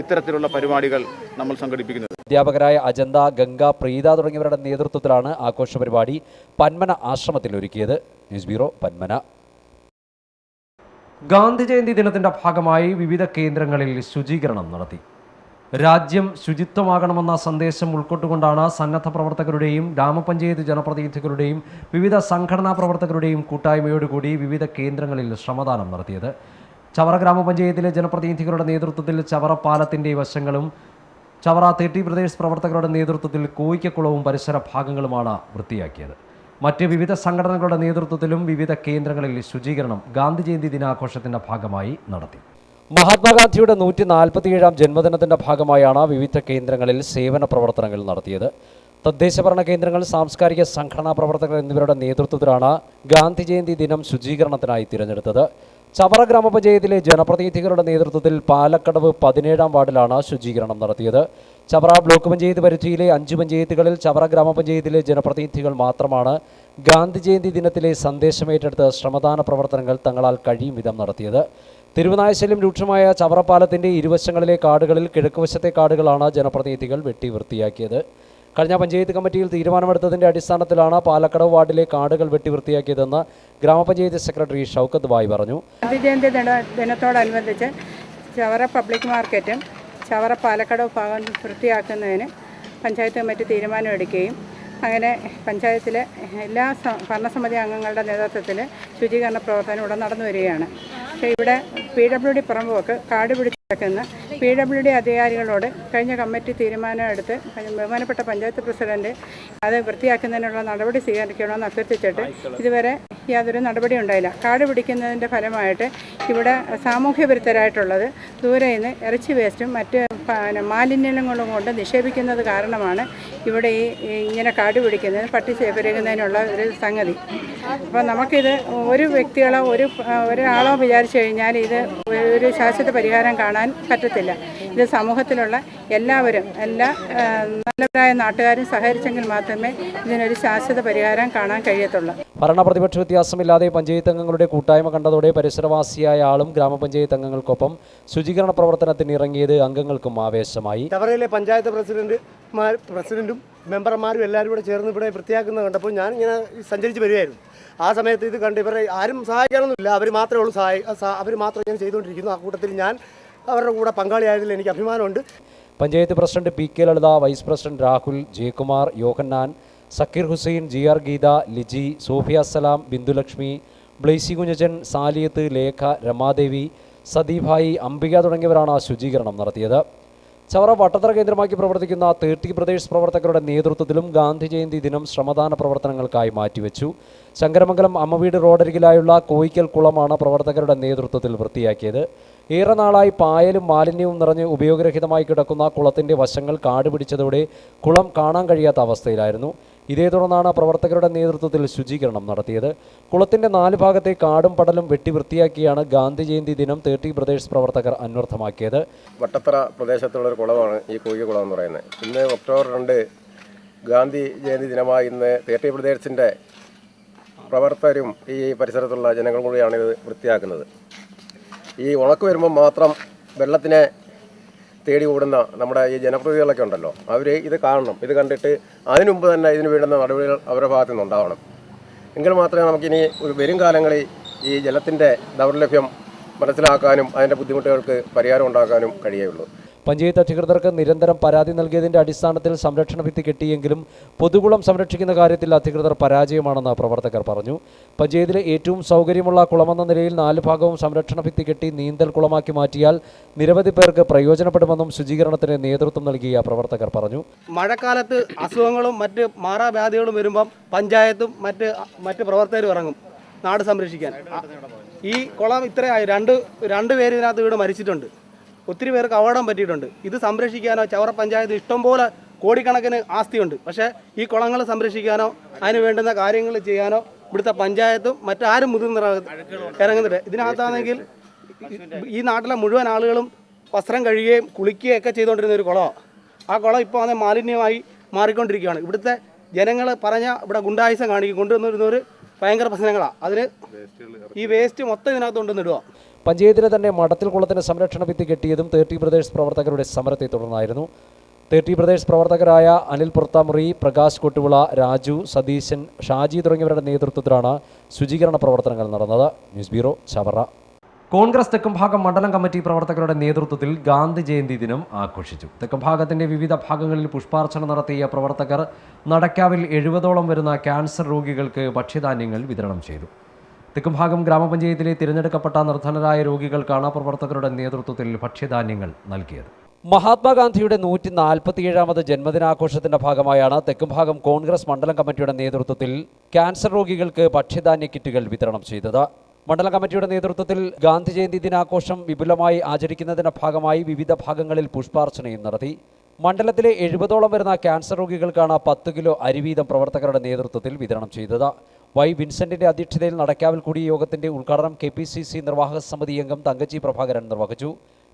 ഇത്തരത്തിലുള്ള പരിപാടികൾ നമ്മൾ സംഘടിപ്പിക്കുന്നത്. അധ്യാപകരായ അജന്ത, ഗംഗ, പ്രീത തുടങ്ങിയവരുടെ നേതൃത്വത്തിലാണ് ആഘോഷ പരിപാടി പന്മന ആശ്രമത്തിൽ ഒരുക്കിയത്. News bureau, Panmana. ഗാന്ധി ജയന്തി ദിനത്തിന്റെ ഭാഗമായി വിവിധ കേന്ദ്രങ്ങളിൽ ശുചീകരണം നടത്തി. രാജ്യം ശുചിത്വമാകണമെന്ന സന്ദേശം ഉൾക്കൊണ്ടുകൊണ്ടാണ് സന്നദ്ധ പ്രവർത്തകരുടെയും ഗ്രാമപഞ്ചായത്ത് ജനപ്രതിനിധികളുടെയും വിവിധ സംഘടനാ പ്രവർത്തകരുടെയും കൂട്ടായ്മയോടുകൂടി വിവിധ കേന്ദ്രങ്ങളിൽ ശ്രമദാനം നടത്തിയത്. ചവറ ഗ്രാമപഞ്ചായത്തിലെ ജനപ്രതിനിധികളുടെ നേതൃത്വത്തിൽ ചവറ പാലത്തിൻ്റെ വശങ്ങളും ചവറ 30 ബ്രദേഴ്സ് പ്രവർത്തകരുടെ നേതൃത്വത്തിൽ കോയിക്കക്കുളവും പരിസര ഭാഗങ്ങളുമാണ് വൃത്തിയാക്കിയത്. മറ്റ് വിവിധ സംഘടനകളുടെ നേതൃത്വത്തിലും വിവിധ കേന്ദ്രങ്ങളിൽ ശുചീകരണം ഗാന്ധി ജയന്തി ദിനാഘോഷത്തിന്റെ ഭാഗമായി നടത്തി. മഹാത്മാഗാന്ധിയുടെ 147ാം ജന്മദിനത്തിന്റെ ഭാഗമായാണ് വിവിധ കേന്ദ്രങ്ങളിൽ സേവന പ്രവർത്തനങ്ങൾ നടത്തിയത്. തദ്ദേശഭരണ കേന്ദ്രങ്ങൾ, സാംസ്കാരിക സംഘടനാ പ്രവർത്തകർ എന്നിവരുടെ നേതൃത്വത്തിലാണ് ഗാന്ധി ജയന്തി ദിനം ശുചീകരണത്തിനായി തിരഞ്ഞെടുത്തത്. ചവറ ഗ്രാമപഞ്ചായത്തിലെ ജനപ്രതിനിധികളുടെ നേതൃത്വത്തിൽ പാലക്കടവ് 17ാം വാർഡിലാണ് ശുചീകരണം നടത്തിയത്. ചവറ ബ്ലോക്ക് പഞ്ചായത്ത് പരിധിയിലെ 5 പഞ്ചായത്തുകളിൽ ചവറ ഗ്രാമപഞ്ചായത്തിലെ ജനപ്രതിനിധികൾ മാത്രമാണ് ഗാന്ധി ജയന്തി ദിനത്തിലെ സന്ദേശമേറ്റെടുത്ത് ശ്രമദാന പ്രവർത്തനങ്ങൾ തങ്ങളാൽ കഴിയും വിധം നടത്തിയത്. തിരുവനായശല്യം രൂക്ഷമായ ചവറപ്പാലത്തിൻ്റെ ഇരുവശങ്ങളിലെ കാടുകളിൽ കിഴക്കുവശത്തെ കാടുകളാണ് ജനപ്രതിനിധികൾ വെട്ടി വൃത്തിയാക്കിയത്. കഴിഞ്ഞ പഞ്ചായത്ത് കമ്മിറ്റിയിൽ തീരുമാനമെടുത്തതിൻ്റെ അടിസ്ഥാനത്തിലാണ് പാലക്കടവ് വാർഡിലെ കാടുകൾ വെട്ടി വൃത്തിയാക്കിയതെന്ന് ഗ്രാമപഞ്ചായത്ത് സെക്രട്ടറി ഷൗക്കത്ത് ബായി പറഞ്ഞു. ഗാന്ധി ജയന്തി ദിനത്തോടനുബന്ധിച്ച് ചവറ പബ്ലിക് മാർക്കറ്റും ചവറ പാലക്കടവ് ഭാഗം വൃത്തിയാക്കുന്നതിന് പഞ്ചായത്ത് കമ്മിറ്റി തീരുമാനമെടുക്കുകയും അങ്ങനെ പഞ്ചായത്തിലെ എല്ലാ ഭരണസമിതി അംഗങ്ങളുടെ നേതൃത്വത്തിൽ ശുചീകരണ പ്രവർത്തനം ഇവിടെ നടന്നു വരികയാണ്. പക്ഷേ ഇവിടെ PWD പുറമ്പോക്ക് കാട് പിടിച്ച് കിടക്കുന്ന PWD അധികാരികളോട് കഴിഞ്ഞ കമ്മിറ്റി തീരുമാനം എടുത്ത് ബഹുമാനപ്പെട്ട പഞ്ചായത്ത് പ്രസിഡന്റ് അത് വൃത്തിയാക്കുന്നതിനുള്ള നടപടി സ്വീകരിക്കണമെന്ന് അഭ്യർത്ഥിച്ചിട്ട് ഇതുവരെ യാതൊരു നടപടി ഉണ്ടായില്ല. കാട് പിടിക്കുന്നതിൻ്റെ ഫലമായിട്ട് ഇവിടെ സാമൂഹ്യ വിരുദ്ധരായിട്ടുള്ളത് ദൂരെ നിന്ന് ഇറച്ചി വേസ്റ്റും മറ്റ് മാലിന്യങ്ങളും കൊണ്ട് നിക്ഷേപിക്കുന്നത് കാരണമാണ് ഇവിടെ ഇങ്ങനെ കാട് പിടിക്കുന്നത്, പട്ടി പെരുകുന്നതിനുള്ള ഒരു സംഗതി. അപ്പോൾ നമുക്കിത് ഒരു വ്യക്തികളോ ഒരാളോ വിചാരിച്ചു കഴിഞ്ഞാൽ ഇത് ഒരു ശാശ്വത പരിഹാരം കാണാൻ പറ്റത്തില്ല. ഇത് സമൂഹത്തിലുള്ള എല്ലാവരും, എല്ലാ നല്ലവരായ നാട്ടുകാരും സഹകരിച്ചെങ്കിൽ മാത്രമേ ഇതിനൊരു ശാശ്വത പരിഹാരം കാണാൻ കഴിയത്തുള്ളൂ. ഭരണപ്രതിപക്ഷ വ്യത്യാസമില്ലാതെ പഞ്ചായത്ത് അംഗങ്ങളുടെ കൂട്ടായ്മ കണ്ടതോടെ പരിസരവാസിയായ ആളും ഗ്രാമപഞ്ചായത്ത് അംഗങ്ങൾക്കൊപ്പം ശുചീകരണ പ്രവർത്തനത്തിന് ഇറങ്ങിയത് അംഗങ്ങൾക്കും ആവേശമായി. ചവറയിലെ പഞ്ചായത്ത് പ്രസിഡന്റും മെമ്പർമാരും എല്ലാവരും കൂടെ ചേർന്ന് ഇവിടെ വൃത്തിയാക്കുന്നത് കണ്ടപ്പോൾ ഞാൻ ഇങ്ങനെ സഞ്ചരിച്ച് വരികയായിരുന്നു. ആ സമയത്ത് ഇത് കണ്ട് ഇവരെ ആരും സഹായിക്കാനൊന്നുമില്ല, അവർ മാത്രമേ ഉള്ളൂ അവർ മാത്രം ഇങ്ങനെ ചെയ്തുകൊണ്ടിരിക്കുന്നു. ആ കൂട്ടത്തിൽ ഞാൻ അവരുടെ കൂടെ പങ്കാളിയായതിൽ എനിക്ക് അഭിമാനമുണ്ട്. പഞ്ചായത്ത് പ്രസിഡന്റ് PK ലളിത, വൈസ് പ്രസിഡന്റ് രാഹുൽ, ജയകുമാർ, യോഹന്നാൻ, സക്കീർ ഹുസൈൻ, GR ഗീത, ലിജി, സോഫിയ സലാം, ബിന്ദുലക്ഷ്മി, ബ്ലൈസി കുഞ്ഞച്ചൻ, സാലിയത്ത്, ലേഖ, രമാദേവി, സദീഭായി, അംബിക തുടങ്ങിയവരാണ് ശുചീകരണം നടത്തിയത്. ചവറ വട്ടത്തറ കേന്ദ്രമാക്കി പ്രവർത്തിക്കുന്ന 30 ബ്രദേഴ്സ് പ്രവർത്തകരുടെ നേതൃത്വത്തിലും ഗാന്ധി ജയന്തി ദിനം ശ്രമദാന പ്രവർത്തനങ്ങൾക്കായി മാറ്റിവെച്ചു. ശങ്കരമംഗലം അമ്മവീട് റോഡരികിലായുള്ള കോയിക്കൽ കുളമാണ് പ്രവർത്തകരുടെ നേതൃത്വത്തിൽ വൃത്തിയാക്കിയത്. ഏറെ നാളായി പായലും മാലിന്യവും നിറഞ്ഞ് ഉപയോഗരഹിതമായി കിടക്കുന്ന കുളത്തിൻ്റെ വശങ്ങൾ കാട് പിടിച്ചതോടെ കുളം കാണാൻ കഴിയാത്ത അവസ്ഥയിലായിരുന്നു. ഇതേ തുടർന്നാണ് പ്രവർത്തകരുടെ നേതൃത്വത്തിൽ ശുചീകരണം നടത്തിയത്. കുളത്തിൻ്റെ 4 ഭാഗത്തെ കാടും പടലും വെട്ടി വൃത്തിയാക്കിയാണ് ഗാന്ധി ജയന്തി ദിനം 30 ബ്രദേഴ്സ് പ്രവർത്തകർ അന്വർത്ഥമാക്കിയത്. വട്ടത്തറ പ്രദേശത്തുള്ളൊരു കുളമാണ് ഈ കോയിക്കുളം എന്ന് പറയുന്നത്. ഇന്ന് ഒക്ടോബർ 2 ഗാന്ധി ജയന്തി ദിനമായി ഇന്ന് 30 ബ്രദേഴ്സിൻ്റെ പ്രവർത്തകരും ഈ പരിസരത്തുള്ള ജനങ്ങളും കൂടിയാണ് ഇത് വൃത്തിയാക്കുന്നത്. ഈ ഉണക്ക് വരുമ്പോൾ മാത്രം വെള്ളത്തിനെ തേടി ഓടുന്ന നമ്മുടെ ഈ ജനപ്രതിനിധികളൊക്കെ ഉണ്ടല്ലോ, അവർ ഇത് കാണണം. ഇത് കണ്ടിട്ട് അതിനു മുമ്പ് തന്നെ ഇതിന് വേണ്ടുന്ന നടപടികൾ അവരുടെ ഭാഗത്തു നിന്നുണ്ടാവണം. എങ്കിൽ മാത്രമേ നമുക്കിനി വരും കാലങ്ങളിൽ ഈ ജലത്തിൻ്റെ ദൗർലഭ്യം മനസ്സിലാക്കാനും അതിൻ്റെ ബുദ്ധിമുട്ടുകൾക്ക് പരിഹാരം ഉണ്ടാക്കാനും കഴിയുള്ളൂ. പഞ്ചായത്ത് അധികൃതർക്ക് നിരന്തരം പരാതി നൽകിയതിന്റെ അടിസ്ഥാനത്തിൽ സംരക്ഷണ ഭിത്തി കെട്ടിയെങ്കിലും പൊതുകുളം സംരക്ഷിക്കുന്ന കാര്യത്തിൽ അധികൃതർ പരാജയമാണെന്ന് പ്രവർത്തകർ പറഞ്ഞു. പഞ്ചായത്തിലെ ഏറ്റവും സൗകര്യമുള്ള കുളമെന്ന നിലയിൽ 4 ഭാഗവും സംരക്ഷണ ഭിത്തി കെട്ടി നീന്തൽ കുളമാക്കി മാറ്റിയാൽ നിരവധി പേർക്ക് പ്രയോജനപ്പെടുമെന്നും ശുചീകരണത്തിന് നേതൃത്വം നൽകിയ പ്രവർത്തകർ പറഞ്ഞു. മഴക്കാലത്ത് അസുഖങ്ങളും മറ്റ് മാറാവ്യാധികളും വരുമ്പം പഞ്ചായത്തും മറ്റ് പ്രവർത്തകരും ഇറങ്ങും നാട് സംരക്ഷിക്കാൻ. ഈ കുളം ഇത്രയായി രണ്ട് പേര് ഇതിനകത്ത് വീട് മരിച്ചിട്ടുണ്ട്. ഒത്തിരി പേർക്ക് അപകടം പറ്റിയിട്ടുണ്ട്. ഇത് സംരക്ഷിക്കാനോ ചവറ പഞ്ചായത്ത് ഇഷ്ടംപോലെ കോടിക്കണക്കിന് ആസ്തിയുണ്ട്. പക്ഷേ ഈ കുളങ്ങൾ സംരക്ഷിക്കാനോ അതിന് വേണ്ടുന്ന കാര്യങ്ങൾ ചെയ്യാനോ ഇവിടുത്തെ പഞ്ചായത്തും മറ്റാരും ഇറങ്ങുന്നുണ്ട്. ഇതിനകത്താണെങ്കിൽ ഈ നാട്ടിലെ മുഴുവൻ ആളുകളും വസ്ത്രം കഴുകുകയും കുളിക്കുകയും ഒക്കെ ചെയ്തുകൊണ്ടിരുന്ന ഒരു കുളമാണ്. ആ കുളം ഇപ്പോൾ അത് മാലിന്യമായി മാറിക്കൊണ്ടിരിക്കുകയാണ്. ഇവിടുത്തെ ജനങ്ങൾ ഇവിടെ ഗുണ്ടായുസം കാണിക്കും കൊണ്ടുവന്നിരുന്നവർ ഭയങ്കര പ്രശ്നങ്ങളാണ്. അതിന് ഈ വേസ്റ്റ് മൊത്തം ഇതിനകത്ത് കൊണ്ടുവന്നിടുക. പഞ്ചായത്തിലെ തന്നെ മഠത്തിൽ കുളത്തിന് സംരക്ഷണ ഭിത്തി കെട്ടിയതും 30 ബ്രദേഴ്സ് പ്രവർത്തകരുടെ സമരത്തെ തുടർന്നായിരുന്നു. 30 ബ്രദേഴ്സ് പ്രവർത്തകരായ അനിൽ പുറത്താമുറി, പ്രകാശ് കൊട്ടുവിള, രാജു, സതീശൻ, ഷാജി തുടങ്ങിയവരുടെ നേതൃത്വത്തിലാണ് ശുചീകരണ പ്രവർത്തനങ്ങൾ നടന്നത്. News bureau, Chavara. കോൺഗ്രസ് തെക്കുംഭാഗം മണ്ഡലം കമ്മിറ്റി പ്രവർത്തകരുടെ നേതൃത്വത്തിൽ ഗാന്ധി ജയന്തി ദിനം ആഘോഷിച്ചു. തെക്കുംഭാഗത്തിന്റെ വിവിധ ഭാഗങ്ങളിൽ പുഷ്പാർച്ചന നടത്തിയ പ്രവർത്തകർ നടക്കാവിൽ 70ഓളം വരുന്ന ക്യാൻസർ രോഗികൾക്ക് ഭക്ഷ്യധാന്യങ്ങൾ വിതരണം ചെയ്തു. തെക്കുംഭാഗം ഗ്രാമപഞ്ചായത്തിലെ തിരഞ്ഞെടുക്കപ്പെട്ട നിർധനരായ രോഗികൾക്കാണ് പ്രവർത്തകരുടെ നേതൃത്വത്തിൽ ഭക്ഷ്യധാന്യങ്ങൾ നൽകിയത്. മഹാത്മാഗാന്ധിയുടെ 147ാമത് ജന്മദിനാഘോഷത്തിന്റെ ഭാഗമായാണ് തെക്കുംഭാഗം കോൺഗ്രസ് മണ്ഡലം കമ്മിറ്റിയുടെ നേതൃത്വത്തിൽ ക്യാൻസർ രോഗികൾക്ക് ഭക്ഷ്യധാന്യ കിറ്റുകൾ വിതരണം ചെയ്തത്. മണ്ഡലം കമ്മിറ്റിയുടെ നേതൃത്വത്തിൽ ഗാന്ധി ജയന്തി ദിനാഘോഷം വിപുലമായി ആചരിക്കുന്നതിന്റെ ഭാഗമായി വിവിധ ഭാഗങ്ങളിൽ പുഷ്പാർച്ചനയും നടത്തി. മണ്ഡലത്തിലെ 70ഓളം വരുന്ന ക്യാൻസർ രോഗികൾക്കാണ് 10 കിലോ അരി വീതം പ്രവർത്തകരുടെ നേതൃത്വത്തിൽ വിതരണം ചെയ്തത്. വൈ വിൻസെന്റിന്റെ അധ്യക്ഷതയിൽ നടക്കാവിൽ കൂടിയ യോഗത്തിന്റെ ഉദ്ഘാടനം KPCC നിർവാഹക സമിതി അംഗം തങ്കച്ചി പ്രഭാകരൻ നിർവഹിച്ചു.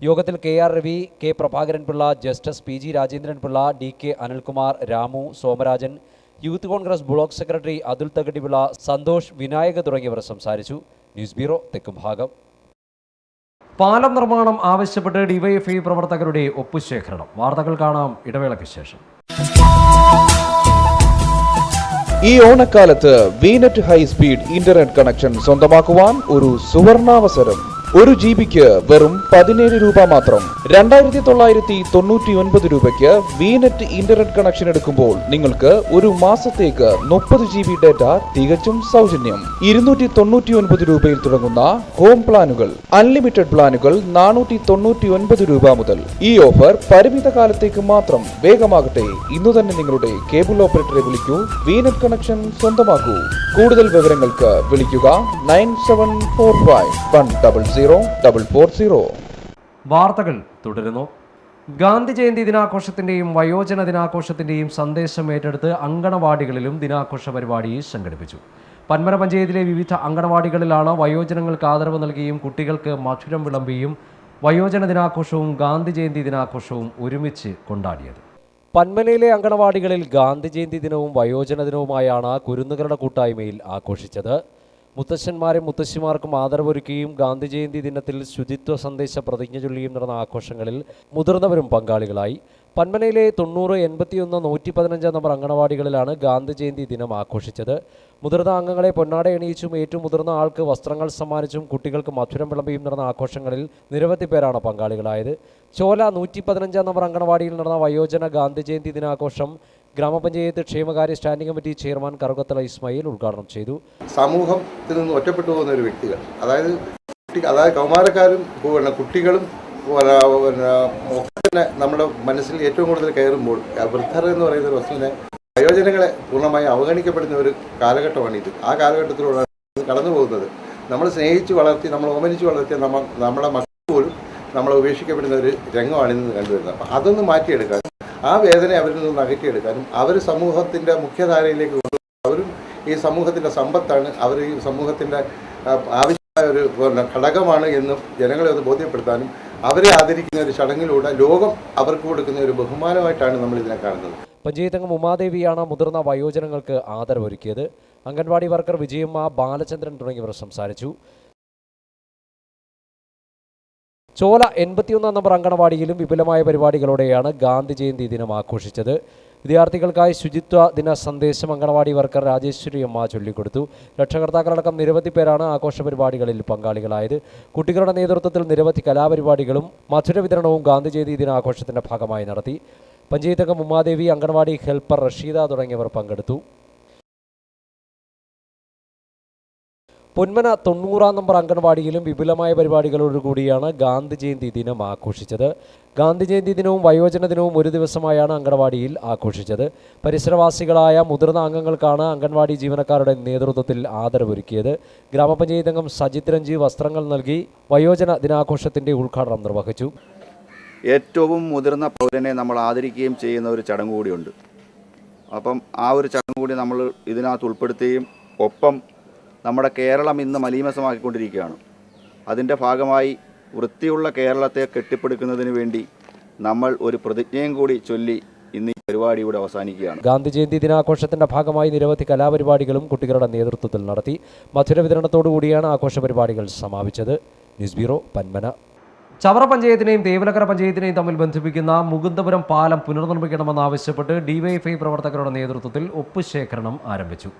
യോഗത്തിൽ KR Ravi, K Prabhakaran Pillai, justice PG Rajendran Pillai, DK Anilkumar, Ramu, Somarajan, youth Congress block secretary Athul Thakadipillai, Santhosh, Vinayaka തുടങ്ങിയവർ സംസാരിച്ചു. News bureau, Thekkumbhagam. പാലം നിർമ്മാണം ആവശ്യപ്പെട്ട് ഡിവൈഎഫ്ഐ പ്രവർത്തകരുടെ ഒപ്പുശേഖരണം. വാർത്തകൾ കാണാം ഇടവേളയ്ക്ക് ശേഷം. ഈ ഓണക്കാലത്ത് വീനെറ്റ് ഹൈസ്പീഡ് ഇന്റർനെറ്റ് കണക്ഷൻ സ്വന്തമാക്കുവാൻ ഒരു സുവർണാവസരം. 1 GB വെറും 17 രൂപ മാത്രം. 2999 രൂപയ്ക്ക് വീനെറ്റ് ഇന്റർനെറ്റ് കണക്ഷൻ എടുക്കുമ്പോൾ നിങ്ങൾക്ക് ഒരു മാസത്തേക്ക് 30 GB ഡാറ്റ തികച്ചും സൗജന്യം. 299 രൂപയിൽ തുടങ്ങുന്ന ഹോം പ്ലാനുകൾ, അൺലിമിറ്റഡ് പ്ലാനുകൾ 499 രൂപ മുതൽ. ഈ ഓഫർ പരിമിത കാലത്തേക്ക് മാത്രം. വേഗമാകട്ടെ, ഇന്നു തന്നെ നിങ്ങളുടെ കേബിൾ ഓപ്പറേറ്ററെ വിളിക്കൂ, വീനെറ്റ് കണക്ഷൻ സ്വന്തമാക്കൂ. കൂടുതൽ വിവരങ്ങൾക്ക് വിളിക്കുക 9745100440. വാർത്തകൾ തുടരുന്നു. ഗാന്ധി ജയന്തി ദിനാഘോഷത്തിന്റെയും വയോജന ദിനാഘോഷത്തിന്റെയും സന്ദേശം ഏറ്റെടുത്ത് അങ്കണവാടികളിലും ദിനാഘോഷ പരിപാടി സംഘടിപ്പിച്ചു. പന്മന പഞ്ചായത്തിലെ വിവിധ അങ്കണവാടികളിലാണ് വയോജനങ്ങൾക്ക് ആദരവ് നൽകിയും കുട്ടികൾക്ക് മധുരം വിളമ്പിയും വയോജന ദിനാഘോഷവും ഗാന്ധി ജയന്തി ദിനാഘോഷവും ഒരുമിച്ച് കൊണ്ടാടിയത്. പന്മനയിലെ അങ്കണവാടികളിൽ ഗാന്ധി ജയന്തി ദിനവും വയോജന ദിനവുമായാണ് കുരുന്നുകളുടെ കൂട്ടായ്മയിൽ ആഘോഷിച്ചത്. മുത്തശ്ശന്മാരും മുത്തശ്ശിമാർക്കും ആദരവൊരുക്കുകയും ഗാന്ധി ജയന്തി ദിനത്തിൽ ശുചിത്വ സന്ദേശ പ്രതിജ്ഞ ചൊല്ലിയും നടന്ന ആഘോഷങ്ങളിൽ മുതിർന്നവരും പങ്കാളികളായി. പന്മനയിലെ 90, 81, 115 നമ്പർ അങ്കണവാടികളിലാണ് ഗാന്ധി ജയന്തി ദിനം ആഘോഷിച്ചത്. മുതിർന്ന അംഗങ്ങളെ പൊന്നാട എണീച്ചും ഏറ്റവും മുതിർന്ന ആൾക്ക് വസ്ത്രങ്ങൾ സമ്മാനിച്ചും കുട്ടികൾക്ക് മധുരം വിളമ്പിയും നടന്ന ആഘോഷങ്ങളിൽ നിരവധി പേരാണ് പങ്കാളികളായത്. ചോല 115 നമ്പർ അങ്കണവാടിയിൽ നടന്ന വയോജന ഗാന്ധി ജയന്തി ദിനാഘോഷം ഗ്രാമപഞ്ചായത്ത് ക്ഷേമകാര്യ standing committee chairman Karukathala Ismail ഉദ്ഘാടനം ചെയ്തു. സമൂഹത്തിൽ നിന്ന് ഒറ്റപ്പെട്ടു പോകുന്ന ഒരു വ്യക്തികൾ, അതായത് കൗമാരക്കാരും കുട്ടികളും തന്നെ നമ്മുടെ മനസ്സിൽ ഏറ്റവും കൂടുതൽ കയറുമ്പോൾ വൃദ്ധർ എന്ന് പറയുന്ന ഒരു വസ്തുവിനെ, വയോജനങ്ങളെ പൂർണ്ണമായി അവഗണിക്കപ്പെടുന്ന ഒരു കാലഘട്ടമാണിത്. ആ കാലഘട്ടത്തിലൂടെ കടന്നു പോകുന്നത്. നമ്മൾ സ്നേഹിച്ച് വളർത്തി, നമ്മൾ ഓമനിച്ച് വളർത്തിയ നമ്മുടെ മക്കൾ പോലും നമ്മളെ ഉപേക്ഷിക്കപ്പെടുന്ന ഒരു രംഗമാണ് ഇന്ന് കണ്ടുവരുന്നത്. അപ്പം അതൊന്ന് മാറ്റിയെടുക്കാനും ആ വേദന അവരിൽ നിന്ന് അകറ്റിയെടുക്കാനും അവർ സമൂഹത്തിൻ്റെ മുഖ്യധാരയിലേക്ക് കൊണ്ടുവരും. അവരും ഈ സമൂഹത്തിൻ്റെ സമ്പത്താണ്, അവർ ഈ സമൂഹത്തിൻ്റെ ആവശ്യമായ ഒരു ഘടകമാണ് എന്നും ജനങ്ങളെ ഒന്ന് ബോധ്യപ്പെടുത്താനും അവരെ ആദരിക്കുന്ന ഒരു ചടങ്ങിലൂടെ ലോകം അവർക്ക് കൊടുക്കുന്ന ഒരു ബഹുമാനമായിട്ടാണ് നമ്മൾ ഇതിനെ കാണുന്നത്. പഞ്ചായത്ത് അംഗം ഉമാദേവിയാണ് മുതിർന്ന വയോജനങ്ങൾക്ക് ആദരവൊരുക്കിയത്. അംഗൻവാടി വർക്കർ വിജയമ്മ, ബാലചന്ദ്രൻ തുടങ്ങിയവർ സംസാരിച്ചു. ചോല 81 നമ്പർ അങ്കണവാടിയിലും വിപുലമായ പരിപാടികളോടെയാണ് ഗാന്ധി ജയന്തി ദിനം ആഘോഷിച്ചത്. വിദ്യാർത്ഥികൾക്കായി ശുചിത്വ ദിന സന്ദേശം അങ്കണവാടി വർക്കർ രാജേശ്വരി അമ്മ ചൊല്ലിക്കൊടുത്തു. രക്ഷകർത്താക്കളടക്കം നിരവധി പേരാണ് ആഘോഷ പരിപാടികളിൽ പങ്കാളികളായത്. കുട്ടികളുടെ നേതൃത്വത്തിൽ നിരവധി കലാപരിപാടികളും മധുര വിതരണവും ഗാന്ധി ജയന്തി ദിനാഘോഷത്തിന്റെ ഭാഗമായി നടത്തി. പഞ്ചായത്ത് അംഗം ഉമാദേവി, അങ്കണവാടി ഹെൽപ്പർ റഷീദ തുടങ്ങിയവർ പങ്കെടുത്തു. പൊന്മന 90-ാം നമ്പർ അംഗൻവാടിയിലും വിപുലമായ പരിപാടികളോടുകൂടിയാണ് ഗാന്ധി ജയന്തി ദിനം ആഘോഷിച്ചത്. ഗാന്ധി ജയന്തി ദിനവും വയോജന ദിനവും ഒരു ദിവസമായാണ് അംഗൻവാടിയിൽ ആഘോഷിച്ചത്. പരിസരവാസികളായ മുതിർന്ന അംഗങ്ങൾക്കാണ് അംഗൻവാടി ജീവനക്കാരുടെ നേതൃത്വത്തിൽ ആദരവൊരുക്കിയത്. ഗ്രാമപഞ്ചായത്ത് അംഗം സജിത് രഞ്ജി വസ്ത്രങ്ങൾ നൽകി വയോജന ദിനാഘോഷത്തിന്റെ ഉദ്ഘാടനം നിർവഹിച്ചു. ഏറ്റവും മുതിർന്ന പൗരനെ നമ്മൾ ആദരിക്കുകയും ചെയ്യുന്ന ഒരു ചടങ്ങ് കൂടിയുണ്ട്. അപ്പം ആ ഒരു ചടങ്ങ് കൂടി നമ്മൾ ഇതിനകത്ത് ഉൾപ്പെടുത്തുകയും ഒപ്പം നമ്മുടെ കേരളം ഇന്ന് മലീമസമാക്കിക്കൊണ്ടിരിക്കുകയാണ്. അതിൻ്റെ ഭാഗമായി വൃത്തിയുള്ള കേരളത്തെ കെട്ടിപ്പടുക്കുന്നതിന് വേണ്ടി നമ്മൾ ഒരു പ്രതിജ്ഞയും കൂടി ചൊല്ലി ഇന്ന് ഈ പരിപാടി ഇവിടെ അവസാനിക്കുകയാണ്. ഗാന്ധി ജയന്തി ദിനാഘോഷത്തിന്റെ ഭാഗമായി നിരവധി കലാപരിപാടികളും കുട്ടികളുടെ നേതൃത്വത്തിൽ നടത്തി. മധുര വിതരണത്തോടുകൂടിയാണ് ആഘോഷ പരിപാടികൾ സമാപിച്ചത്. News bureau, Panmana. ചവറ പഞ്ചായത്തിനെയും തേവലക്കര പഞ്ചായത്തിനെയും തമ്മിൽ ബന്ധിപ്പിക്കുന്ന മുകുന്ദപുരം പാലം പുനർനിർമ്മിക്കണമെന്നാവശ്യപ്പെട്ട് ഡിവൈഎഫ്ഐ പ്രവർത്തകരുടെ നേതൃത്വത്തിൽ ഒപ്പ് ശേഖരണം ആരംഭിച്ചു.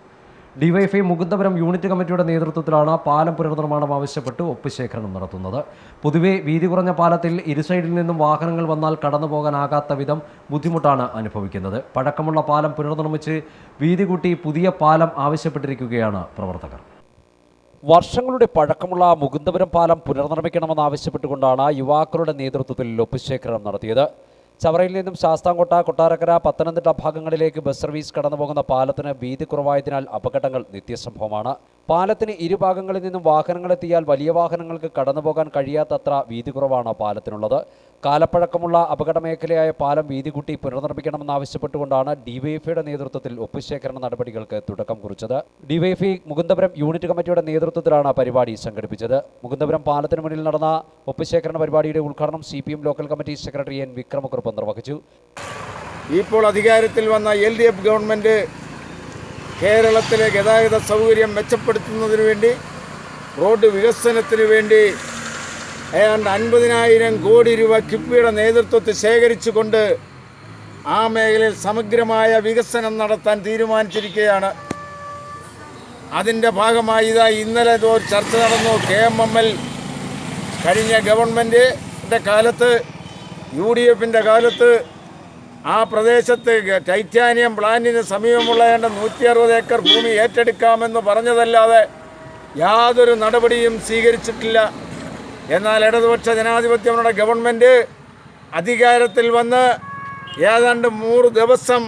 ഡിവൈഎഫ്ഐ മുകുന്ദപുരം യൂണിറ്റ് കമ്മിറ്റിയുടെ നേതൃത്വത്തിലാണ് പാലം പുനർനിർമ്മാണം ആവശ്യപ്പെട്ട് ഒപ്പ് ശേഖരണം നടത്തുന്നത്. പൊതുവെ വീതി കുറഞ്ഞ പാലത്തിൽ ഇരുസൈഡിൽ നിന്നും വാഹനങ്ങൾ വന്നാൽ കടന്നുപോകാനാകാത്ത വിധം ബുദ്ധിമുട്ടാണ് അനുഭവിക്കുന്നത്. പഴക്കമുള്ള പാലം പുനർനിർമ്മിച്ച് വീതി കൂട്ടി പുതിയ പാലം ആവശ്യപ്പെട്ടിരിക്കുകയാണ് പ്രവർത്തകർ. വർഷങ്ങളുടെ പഴക്കമുള്ള മുകുന്ദപുരം പാലം പുനർനിർമ്മിക്കണമെന്നാവശ്യപ്പെട്ടുകൊണ്ടാണ് യുവാക്കളുടെ നേതൃത്വത്തിൽ ഒപ്പുശേഖരണം നടത്തിയത്. ചവറയിൽ നിന്നും ശാസ്താംകോട്ട, കൊട്ടാരക്കര, പത്തനംതിട്ട ഭാഗങ്ങളിലേക്ക് ബസ് സർവീസ് കടന്നുപോകുന്ന പാലത്തിന് വീതി കുറവായതിനാൽ അപകടങ്ങൾ നിത്യസംഭവമാണ്. പാലത്തിന് ഇരുഭാഗങ്ങളിൽ നിന്നും വാഹനങ്ങളെത്തിയാൽ വലിയ വാഹനങ്ങൾക്ക് കടന്നുപോകാൻ കഴിയാത്തത്ര വീതി കുറവാണ് പാലത്തിനുള്ളത്. കാലപ്പഴക്കമുള്ള അപകട മേഖലയായ പാലം വീതി കൂട്ടി പുനർനിർമ്മിക്കണമെന്നാവശ്യപ്പെട്ടുകൊണ്ടാണ് ഡിവൈഎഫ്ഐയുടെ നേതൃത്വത്തിൽ ഒപ്പുശേഖരണ നടപടികൾക്ക് തുടക്കം കുറിച്ചത്. ഡിവൈഎഫ്ഐ മുകുന്ദപുരം യൂണിറ്റ് കമ്മിറ്റിയുടെ നേതൃത്വത്തിലാണ് പരിപാടി സംഘടിപ്പിച്ചത്. മുകുന്ദപുരം പാലത്തിന് മുന്നിൽ നടന്ന ഒപ്പുശേഖരണ പരിപാടിയുടെ ഉദ്ഘാടനം CPM local committee secretary N വിക്രമകുറുപ്പ് നിർവഹിച്ചു. ഇപ്പോൾ അധികാരത്തിൽ വന്ന LDF ഗവൺമെൻറ് കേരളത്തിലെ ഗതാഗത സൗകര്യം മെച്ചപ്പെടുത്തുന്നതിന് വേണ്ടി, റോഡ് വികസനത്തിന് വേണ്ടി ഏതാണ്ട് 50,000 കോടി രൂപ കിഫ്ബിയുടെ നേതൃത്വത്തിൽ ശേഖരിച്ചുകൊണ്ട് ആ മേഖലയിൽ സമഗ്രമായ വികസനം നടത്താൻ തീരുമാനിച്ചിരിക്കുകയാണ്. അതിൻ്റെ ഭാഗമായി ഇന്നലെ ഒരു ചർച്ച നടന്നു. KMML കഴിഞ്ഞ ഗവൺമെൻറ്റിൻ്റെ കാലത്ത്, UDFിൻ്റെ കാലത്ത് ആ പ്രദേശത്ത് ടൈറ്റാനിയം പ്ലാന്റിന് സമീപമുള്ള 160 ഏക്കർ ഭൂമി ഏറ്റെടുക്കാമെന്ന് പറഞ്ഞതല്ലാതെ യാതൊരു നടപടിയും സ്വീകരിച്ചിട്ടില്ല. എന്നാൽ ഇടതുപക്ഷ ജനാധിപത്യങ്ങളുടെ ഗവൺമെൻറ് അധികാരത്തിൽ വന്ന് ഏതാണ്ട് 3 ദിവസം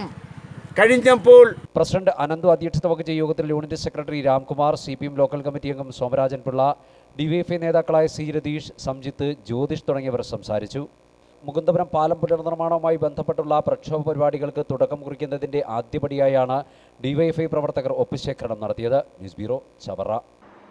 കഴിഞ്ഞപ്പോൾ പ്രസിഡന്റ് അനന്തു അധ്യക്ഷത വഹിച്ച യോഗത്തിൽ unit secretary Ramkumar, CPM local committee അംഗം സോമരാജൻ പിള്ള, ഡിവൈഎഫ്ഐ നേതാക്കളായ C രതീഷ്, സംജിത്ത്, ജ്യോതിഷ് തുടങ്ങിയവർ സംസാരിച്ചു. മുകുന്ദപുരം പാലം പുനർനിർമ്മാണവുമായി ബന്ധപ്പെട്ടുള്ള പ്രക്ഷോഭ പരിപാടികൾക്ക് തുടക്കം കുറിക്കുന്നതിന്റെ ആദ്യപടിയായാണ് ഡിവൈഎഫ്ഐ പ്രവർത്തകർ ഒപ്പുശേഖരണം നടത്തിയത്. News bureau, Chavara.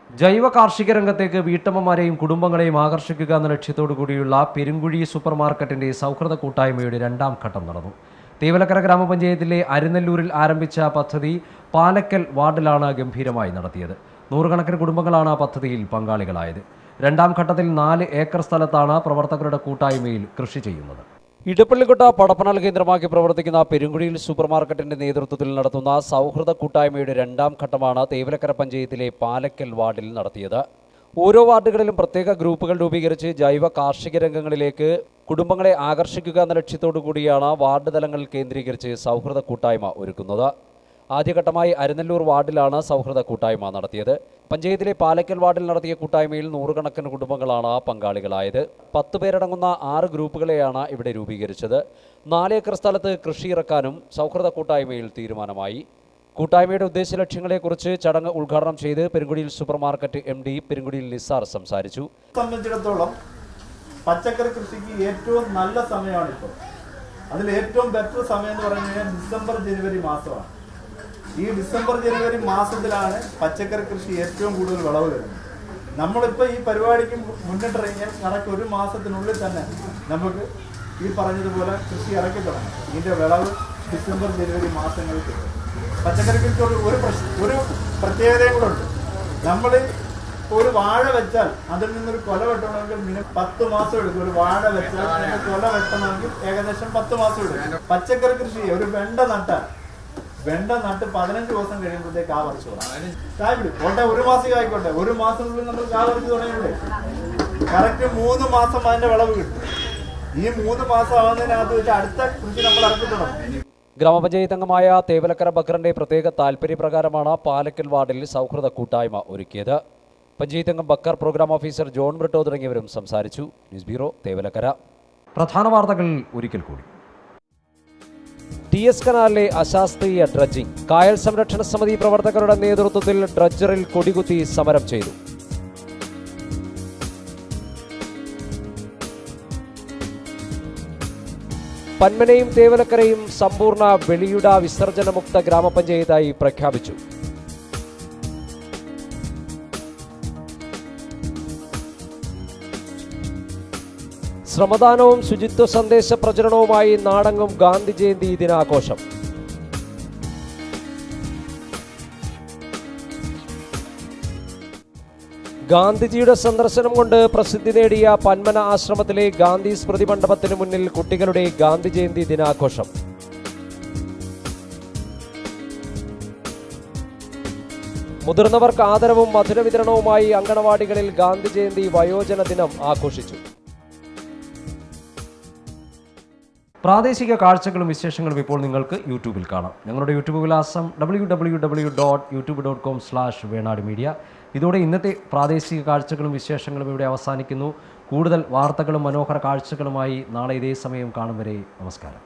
ജൈവ കാർഷിക രംഗത്തേക്ക് വീട്ടമ്മമാരെയും കുടുംബങ്ങളെയും ആകർഷിക്കുക എന്ന ലക്ഷ്യത്തോടു കൂടിയുള്ള പെരുങ്കുഴി സൂപ്പർ മാർക്കറ്റിന്റെ സൗഹൃദ കൂട്ടായ്മയുടെ 2ാം ഘട്ടം നടന്നു. തേവലക്കര ഗ്രാമപഞ്ചായത്തിലെ അരിനെല്ലൂരിൽ ആരംഭിച്ച പദ്ധതി പാലക്കൽ വാർഡിലാണ് ഗംഭീരമായി നടത്തിയത്. 100 കണക്കിന് കുടുംബങ്ങളാണ് പദ്ധതിയിൽ പങ്കാളികളായത്. 2ാം ഘട്ടത്തിൽ 4 ഏക്കർ സ്ഥലത്താണ് പ്രവർത്തകരുടെ കൂട്ടായ്മയിൽ കൃഷി ചെയ്യുന്നത്. ഇടപ്പള്ളിക്കൊട്ട പടപ്പനൽ കേന്ദ്രമാക്കി പ്രവർത്തിക്കുന്ന പെരുങ്കുഴിയിൽ സൂപ്പർ മാർക്കറ്റിന്റെ നേതൃത്വത്തിൽ നടത്തുന്ന സൗഹൃദ കൂട്ടായ്മയുടെ 2ാം ഘട്ടമാണ് തേവലക്കര പഞ്ചായത്തിലെ പാലക്കൽ വാർഡിൽ നടത്തിയത്. ഓരോ വാർഡുകളിലും പ്രത്യേക ഗ്രൂപ്പുകൾ രൂപീകരിച്ച് ജൈവ കാർഷിക രംഗങ്ങളിലേക്ക് കുടുംബങ്ങളെ ആകർഷിക്കുക എന്ന ലക്ഷ്യത്തോടു കൂടിയാണ് വാർഡ് തലങ്ങളിൽ കേന്ദ്രീകരിച്ച് സൗഹൃദ കൂട്ടായ്മ ഒരുക്കുന്നത്. ആദ്യഘട്ടമായി അരിനെല്ലൂർ വാർഡിലാണ് സൗഹൃദ കൂട്ടായ്മ നടത്തിയത്. പഞ്ചായത്തിലെ പാലക്കൽ വാർഡിൽ നടത്തിയ കൂട്ടായ്മയിൽ 100 കണക്കിന് കുടുംബങ്ങളാണ് പങ്കാളികളായത്. 10 പേരടങ്ങുന്ന 6 ഗ്രൂപ്പുകളെയാണ് ഇവിടെ രൂപീകരിച്ചത്. 4 ഏക്കർ സ്ഥലത്ത് കൃഷി ഇറക്കാനും സൗഹൃദ കൂട്ടായ്മയിൽ തീരുമാനമായി. കൂട്ടായ്മയുടെ ഉദ്ദേശലക്ഷ്യങ്ങളെക്കുറിച്ച് ചടങ്ങ് ഉദ്ഘാടനം ചെയ്ത് പെരുങ്കുടിയിൽ സൂപ്പർ മാർക്കറ്റ് MD പെരുങ്കുടിയിൽ നിസാർ സംസാരിച്ചു. സംബന്ധിച്ചിടത്തോളം പച്ചക്കറി കൃഷിക്ക് ഏറ്റവും നല്ല സമയമാണിപ്പോൾ. അതിൽ ഏറ്റവും ബെറ്റർ സമയം എന്ന് പറഞ്ഞു കഴിഞ്ഞാൽ ഡിസംബർ ജനുവരി മാസമാണ്. ഈ ഡിസംബർ ജനുവരി മാസത്തിലാണ് പച്ചക്കറി കൃഷി ഏറ്റവും കൂടുതൽ വിളവ് വരുന്നത്. നമ്മളിപ്പോൾ ഈ പരിപാടിക്ക് മുന്നിട്ടിറങ്ങിയാൽ കണക്ക് 1 മാസത്തിനുള്ളിൽ തന്നെ നമുക്ക് ഈ പറഞ്ഞതുപോലെ കൃഷി ഇറക്കി തുടങ്ങും. ഇതിൻ്റെ വിളവ് ഡിസംബർ ജനുവരി മാസങ്ങളിൽ കിട്ടും. പച്ചക്കറി കൃഷിയോട് ഒരു പ്രത്യേകതയും കൂടെ ഉണ്ട്. നമ്മൾ ഒരു വാഴ വെച്ചാൽ അതിൽ നിന്നൊരു കൊല വെട്ടണമെങ്കിൽ മിനിമം 10 മാസം എടുക്കും. ഒരു വാഴ വെച്ചാൽ കൊല വെട്ടണമെങ്കിൽ ഏകദേശം 10 മാസം എടുക്കും. പച്ചക്കറി കൃഷി, ഒരു വെണ്ട നട്ട് 15 ദിവസം കഴിയുമ്പോഴത്തേക്ക് ആ പറിച്ചു കായ് പിടിക്കും. കോട്ടെ 1 മാസം ആയിക്കോട്ടെ, 1 മാസത്തിനുള്ളിൽ നമ്മൾ കാ പറിച്ചു തുടങ്ങിയില്ലേ, കറക്റ്റ് 3 മാസം അതിന്റെ വിളവ് കിട്ടും. ഈ 3 മാസം ആവുന്നതിനകത്ത് വെച്ച് അടുത്ത കൃഷി നമ്മൾ ഇറക്കി തുടങ്ങും. ഗ്രാമപഞ്ചായത്ത് അംഗമായ തേവലക്കര ബക്കറിന്റെ പ്രത്യേക താൽപര്യപ്രകാരമാണ് പാലക്കൽ വാർഡിൽ സൗഹൃദ കൂട്ടായ്മ ഒരുക്കിയത്. പഞ്ചായത്ത് അംഗം Bakar, programme officer John Britto തുടങ്ങിയവരും സംസാരിച്ചു. News bureau, Thevalakkara. പ്രധാന വാർത്തകൾ ഒരിക്കൽ കൂടി. TS കനാലിലെ അശാസ്ത്രീയ ഡ്രഡ്ജിംഗ്. കായൽ സംരക്ഷണ സമിതി പ്രവർത്തകരുടെ നേതൃത്വത്തിൽ ഡ്രഡ്ജറിൽ കൊടികുത്തി സമരം ചെയ്തു. പന്മനയും തേവലക്കരയും സമ്പൂർണ്ണ വെളിയുട വിസർജനമുക്ത ഗ്രാമപഞ്ചായത്തായി പ്രഖ്യാപിച്ചു. ശ്രമദാനവും ശുചിത്വ സന്ദേശ പ്രചരണവുമായി നാടെങ്ങും ഗാന്ധി ജയന്തി ദിനാഘോഷം. ഗാന്ധിജിയുടെ സന്ദർശനം കൊണ്ട് പ്രസിദ്ധി നേടിയ പന്മന ആശ്രമത്തിലെ ഗാന്ധി സ്മൃതി മണ്ഡപത്തിന് മുന്നിൽ കുട്ടികളുടെ ഗാന്ധി ജയന്തി ദിനാഘോഷം. മുതിർന്നവർക്ക് ആദരവും മധുര വിതരണവുമായി അങ്കണവാടികളിൽ ഗാന്ധി ജയന്തി വയോജന ദിനം ആഘോഷിച്ചു. പ്രാദേശിക കാഴ്ചകളും വിശേഷങ്ങളും ഇപ്പോൾ നിങ്ങൾക്ക് യൂട്യൂബിൽ കാണാം. ഞങ്ങളുടെ യൂട്യൂബ് വിലാസം www.youtube.com/വേണാട് മീഡിയ. ഇതോടെ ഇന്നത്തെ പ്രാദേശിക കാഴ്ചകളും വിശേഷങ്ങളും ഇവിടെ അവസാനിക്കുന്നു. കൂടുതൽ വാർത്തകളും മനോഹര കാഴ്ചകളുമായി നാളെ ഇതേ സമയം കാണും വരെ നമസ്കാരം.